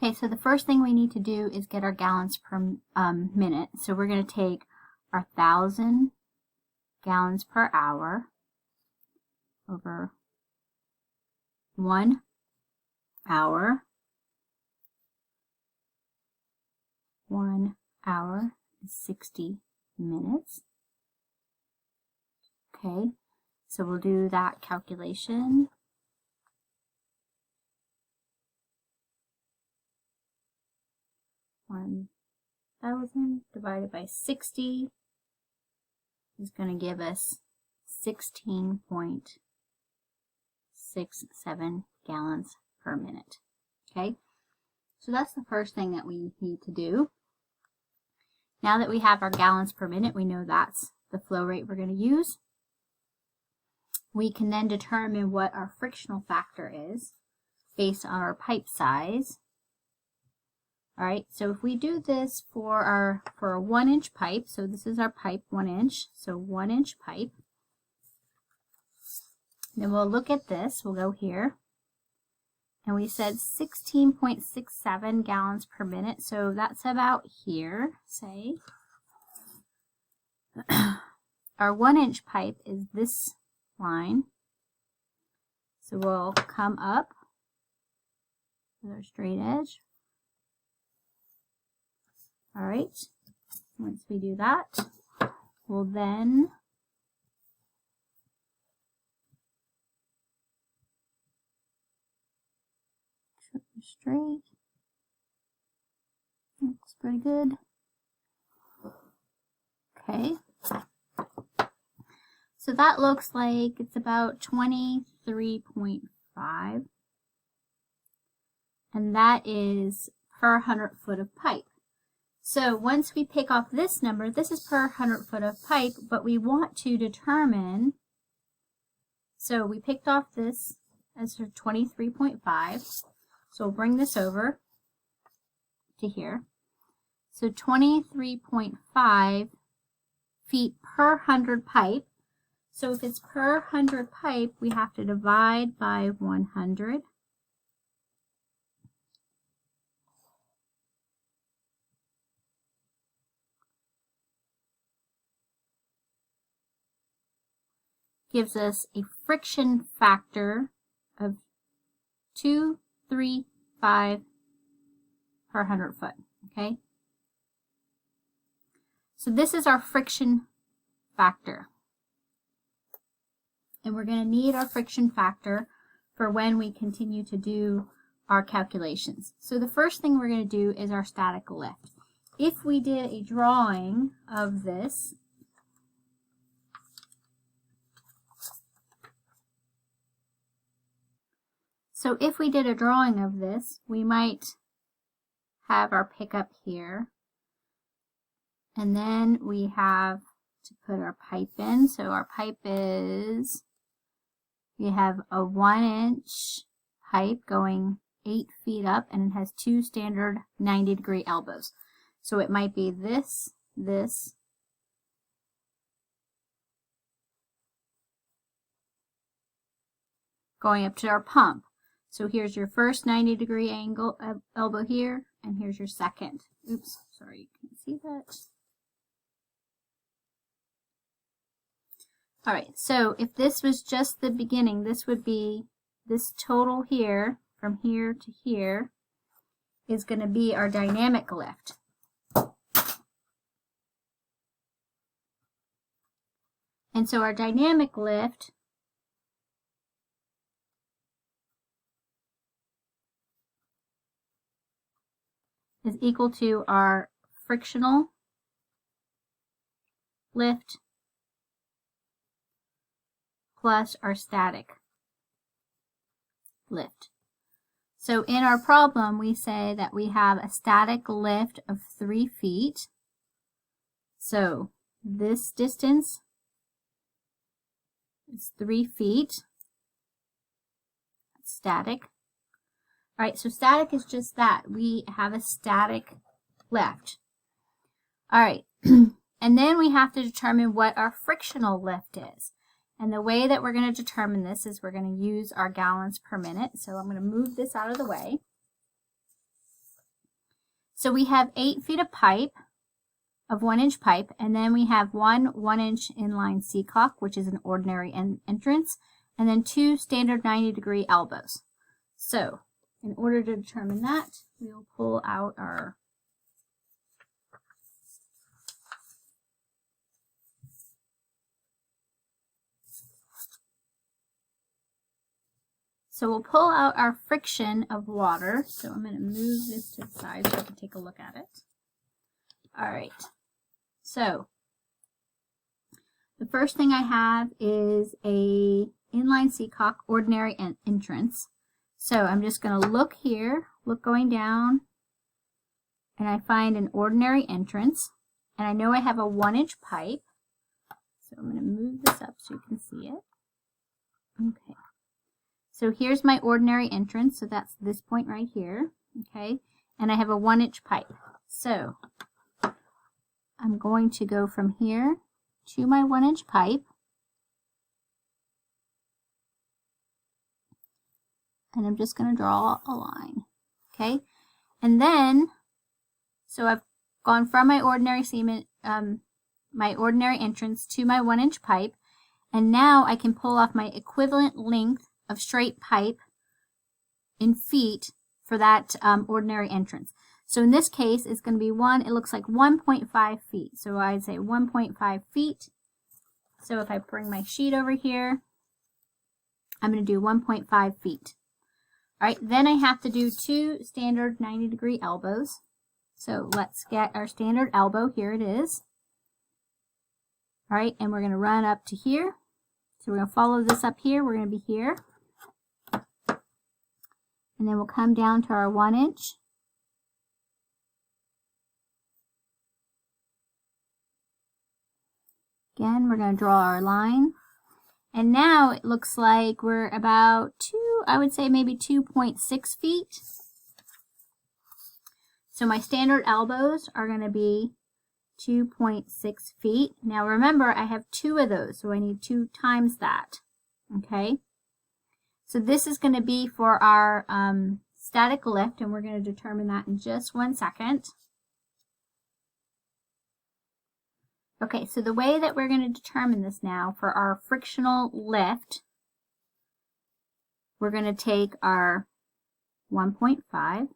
Okay, so the first thing we need to do is get our gallons per minute. So we're going to take our 1,000 gallons per hour over 1 hour. 1 hour is 60 minutes. Okay, so we'll do that calculation. 1,000 divided by 60 is going to give us 16.67 gallons per minute. Okay, so that's the first thing that we need to do. Now that we have our gallons per minute, we know that's the flow rate we're going to use. We can then determine what our frictional factor is based on our pipe size. All right, so if we do this for a 1-inch pipe, so this is our pipe, 1 inch, so 1-inch pipe. Then we'll look at this, we'll go here, and we said 16.67 gallons per minute, so that's about here, say. Our 1-inch pipe is this line, so we'll come up with our straight edge. All right, once we do that, we'll then straight. Looks pretty good. Okay. So that looks like it's about 23.5. And that is per 100 foot of pipe. So once we pick off this number, this is per 100 foot of pipe, but we want to determine, so we picked off this as 23.5. So we'll bring this over to here. So 23.5 feet per 100 pipe. So if it's per 100 pipe, we have to divide by 100. Gives us a friction factor of 235 per 100 foot, okay? So this is our friction factor. And we're going to need our friction factor for when we continue to do our calculations. So the first thing we're going to do is our static lift. If we did a drawing of this, we might have our pickup here, and then we have to put our pipe in. So our pipe is, we have a 1-inch pipe going 8 feet up, and it has 2 standard 90-degree elbows. So it might be this, going up to our pump. So here's your first 90-degree angle elbow here, and here's your second. Oops, sorry, you can't see that. All right, so if this was just the beginning, this would be this total here, from here to here, is going to be our dynamic lift. And so our dynamic lift is equal to our frictional lift plus our static lift. So in our problem, we say that we have a static lift of 3 feet. So this distance is 3 feet. That's static. All right, so static is just that. We have a static lift. All right, and then we have to determine what our frictional lift is. And the way that we're going to determine this is we're going to use our gallons per minute. So I'm going to move this out of the way. So we have 8 feet of pipe, of 1-inch pipe, and then we have one 1-inch inline seacock, which is an ordinary entrance, and then 2 standard 90-degree elbows. So in order to determine that, we'll pull out our friction of water. So I'm going to move this to the side so I can take a look at it. All right. So the first thing I have is a inline seacock ordinary entrance. So I'm just going to look here, look going down, and I find an ordinary entrance. And I know I have a 1-inch pipe. So I'm going to move this up so you can see it. Okay. So here's my ordinary entrance, so that's this point right here, okay? And I have a 1-inch pipe. So I'm going to go from here to my 1-inch pipe. And I'm just going to draw a line, okay? And then, so I've gone from my ordinary my ordinary entrance to my 1-inch pipe, and now I can pull off my equivalent length of straight pipe in feet for that ordinary entrance. So in this case, it's going to be it looks like 1.5 feet. So I'd say 1.5 feet. So if I bring my sheet over here, I'm going to do 1.5 feet. All right, then I have to do 2 standard 90-degree elbows. So let's get our standard elbow. Here it is. All right, and we're going to run up to here. So we're going to follow this up here. We're going to be here. And then we'll come down to our 1-inch. Again, we're going to draw our line. And now it looks like we're about I would say maybe 2.6 feet. So my standard elbows are going to be 2.6 feet. Now remember, I have 2 of those, so I need 2 times that. Okay? So this is going to be for our static lift, and we're going to determine that in just 1 second. Okay, so the way that we're going to determine this now for our frictional lift, we're going to take our 1.5.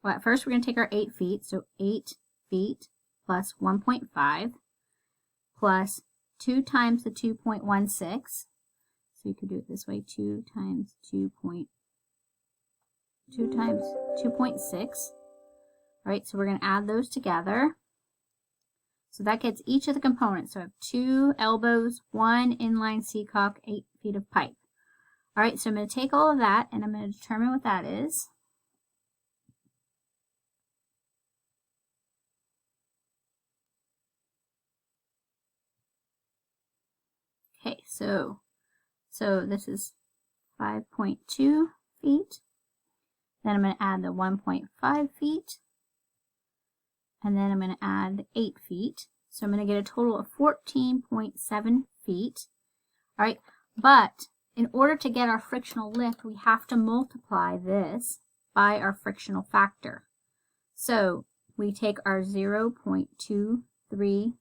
Well, at first we're going to take our 8 feet, so 8 feet plus 1.5 plus 2 times the 2.16. So you could do it this way, 2 times 2.6. All right, so we're going to add those together. So that gets each of the components. So I have 2 elbows, 1 inline seacock, 8 feet of pipe. All right, so I'm going to take all of that and I'm going to determine what that is. Okay, so this is 5.2 feet. Then I'm going to add the 1.5 feet. And then I'm going to add the 8 feet. So I'm going to get a total of 14.7 feet. All right, but in order to get our frictional lift, we have to multiply this by our frictional factor. So we take our 0.23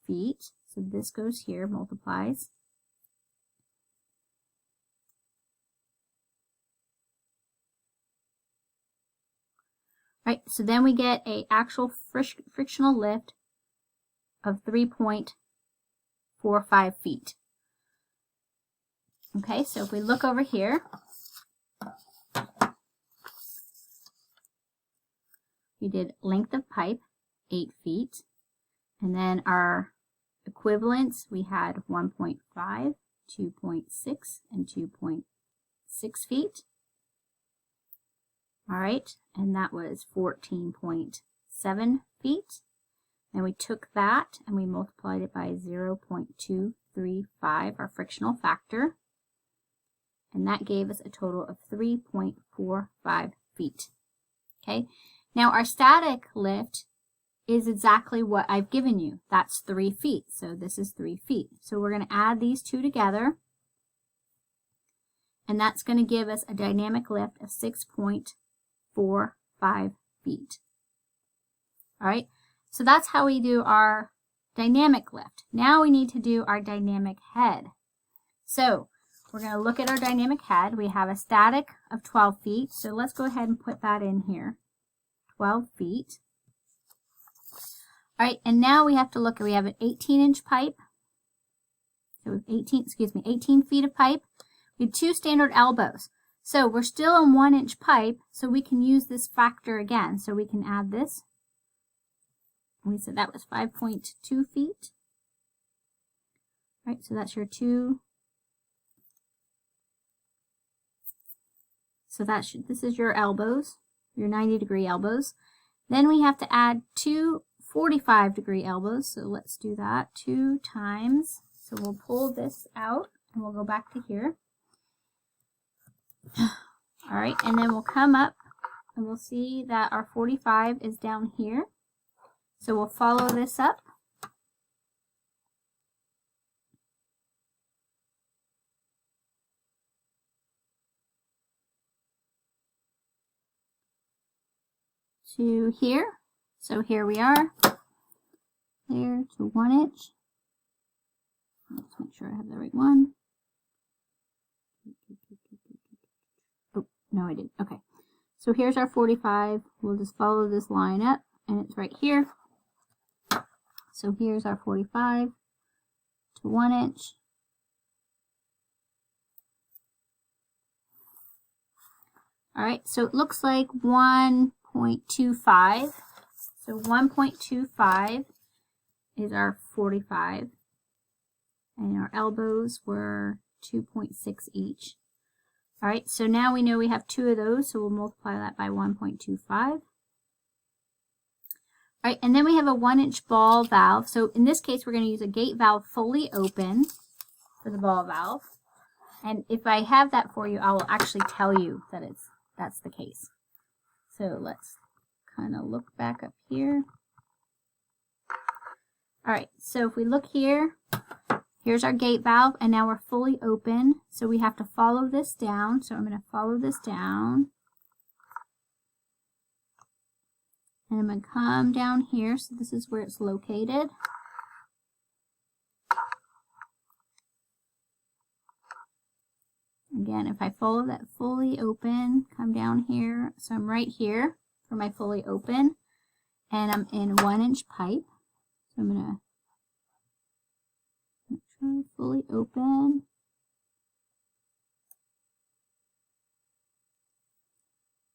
feet. So this goes here, multiplies. Right, so then we get an actual frictional lift of 3.45 feet. Okay, so if we look over here, we did length of pipe, 8 feet, and then our equivalents, we had 1.5, 2.6, and 2.6 feet. All right, and that was 14.7 feet. And we took that and we multiplied it by 0.235, our frictional factor. And that gave us a total of 3.45 feet. Okay, now our static lift is exactly what I've given you. That's 3 feet, so this is 3 feet. So we're going to add these two together. And that's going to give us a dynamic lift of 6.45 feet. All right, so that's how we do our dynamic lift. Now we need to do our dynamic head. So we're going to look at our dynamic head. We have a static of 12 feet. So let's go ahead and put that in here. 12 feet. All right, and now we have to look at, we have an 18-inch pipe. So 18 feet of pipe. We have 2 standard elbows. So we're still on 1-inch pipe, so we can use this factor again. So we can add this. We said that was 5.2 feet. All right, so that's your 2. So this is your elbows, your 90-degree elbows. Then we have to add 2 45-degree elbows. So let's do that 2 times. So we'll pull this out and we'll go back to here. All right, and then we'll come up and we'll see that our 45 is down here. So we'll follow this up. To here. So here we are. There to 1 inch. Let's make sure I have the right one. Oh, no I didn't. Okay. So here's our 45. We'll just follow this line up and it's right here. So here's our 45 to 1 inch. All right, so it looks like 1.25. So 1.25 is our 45. And our elbows were 2.6 each. All right, so now we know we have 2 of those, so we'll multiply that by 1.25. All right, and then we have a 1-inch ball valve. So in this case, we're going to use a gate valve fully open for the ball valve. And if I have that for you, I will actually tell you that that's the case. So let's kind of look back up here. All right, so if we look here, here's our gate valve, and now we're fully open. So we have to follow this down. So I'm going to follow this down. And I'm going to come down here. So this is where it's located. Again, if I follow that fully open, come down here. So I'm right here for my fully open. And I'm in 1-inch pipe. So I'm going to make sure I'm fully open.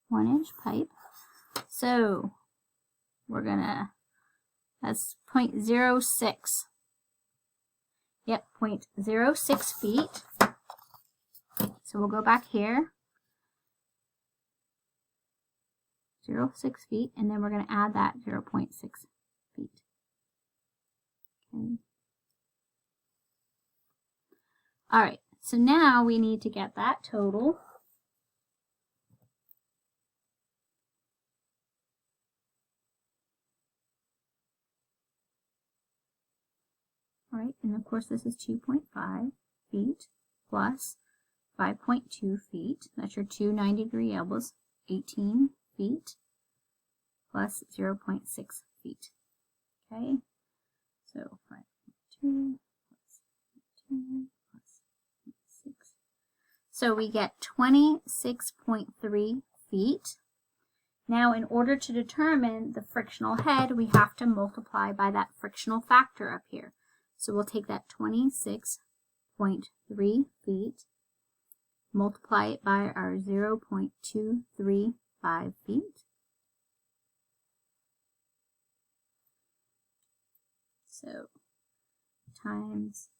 One-inch pipe. So we're gonna, that's 0.06. Yep, 0.06 feet. So we'll go back here. 0.06 feet, and then we're going to add that 0.6 feet. Okay. All right, so now we need to get that total. All right, and of course this is 2.5 feet plus 5.2 feet. That's your 2 90-degree elbows, 18 feet plus 0.6 feet. Okay, so 5.2 plus 2 plus 6. So we get 26.3 feet. Now, in order to determine the frictional head, we have to multiply by that frictional factor up here. So we'll take that 26.3 feet, multiply it by our 0.235 feet. So times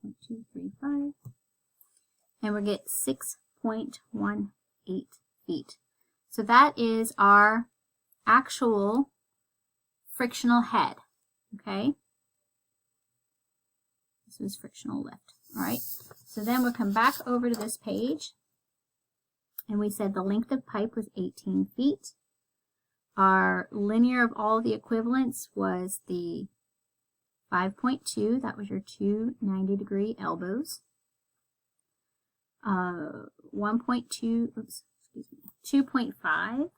0.235, and we get 6.18 feet. So that is our actual frictional head, okay? This was frictional lift, all right? So then we'll come back over to this page, and we said the length of pipe was 18 feet. Our linear of all the equivalents was the 5.2, that was your 2 90-degree elbows. 2.5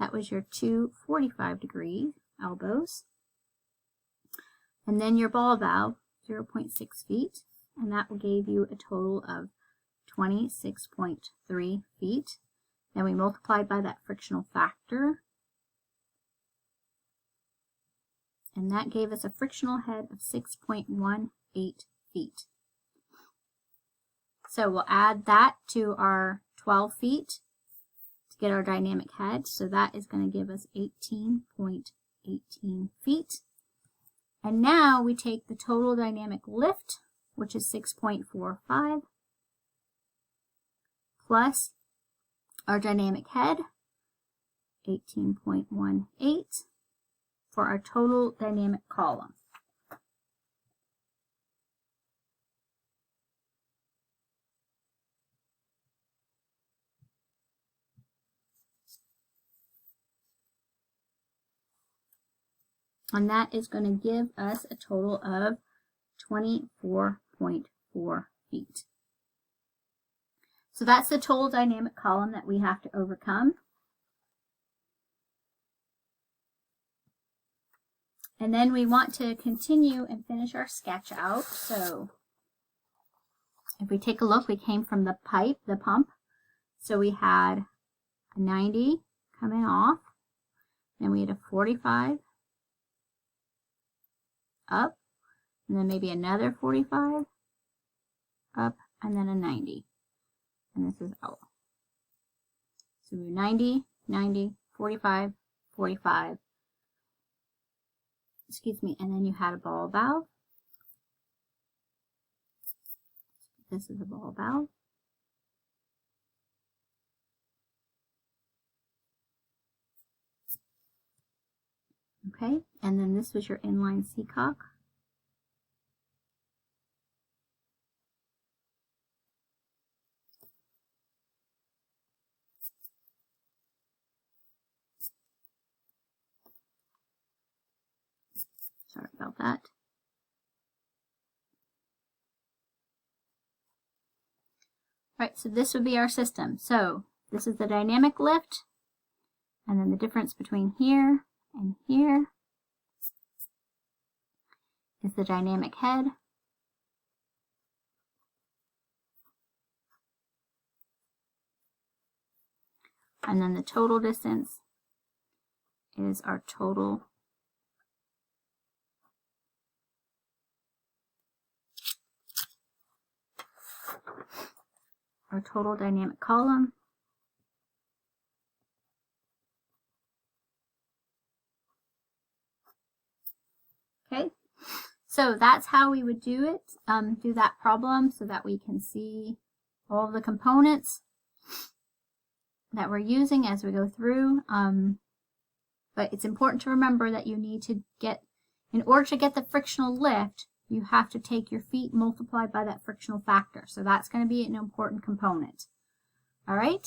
That was your two 45-degree elbows. And then your ball valve, 0.6 feet, and that gave you a total of 26.3 feet. Then we multiplied by that frictional factor, and that gave us a frictional head of 6.18 feet. So we'll add that to our 12 feet to get our dynamic head. So that is going to give us 18.18 feet. And now we take the total dynamic lift, which is 6.45, plus our dynamic head, 18.18, for our total dynamic column. And that is going to give us a total of 24.4 feet. So that's the total dynamic column that we have to overcome. And then we want to continue and finish our sketch out. So if we take a look, we came from the pipe, the pump. So we had a 90 coming off. Then we had a 45 up, and then maybe another 45 up, and then a 90. And this is out. So 90, 90, 45, 45. Excuse me, and then you had a ball valve. This is a ball valve. Okay, and then this was your inline seacock. Sorry about that. All right, so this would be our system. So this is the dynamic lift, and then the difference between here and here is the dynamic head. And then the total distance is our total dynamic column. Okay, so that's how we would do it, do that problem, so that we can see all of the components that we're using as we go through. But it's important to remember that you need to get, in order to get the frictional lift, you have to take your feet multiplied by that frictional factor. So that's going to be an important component. All right.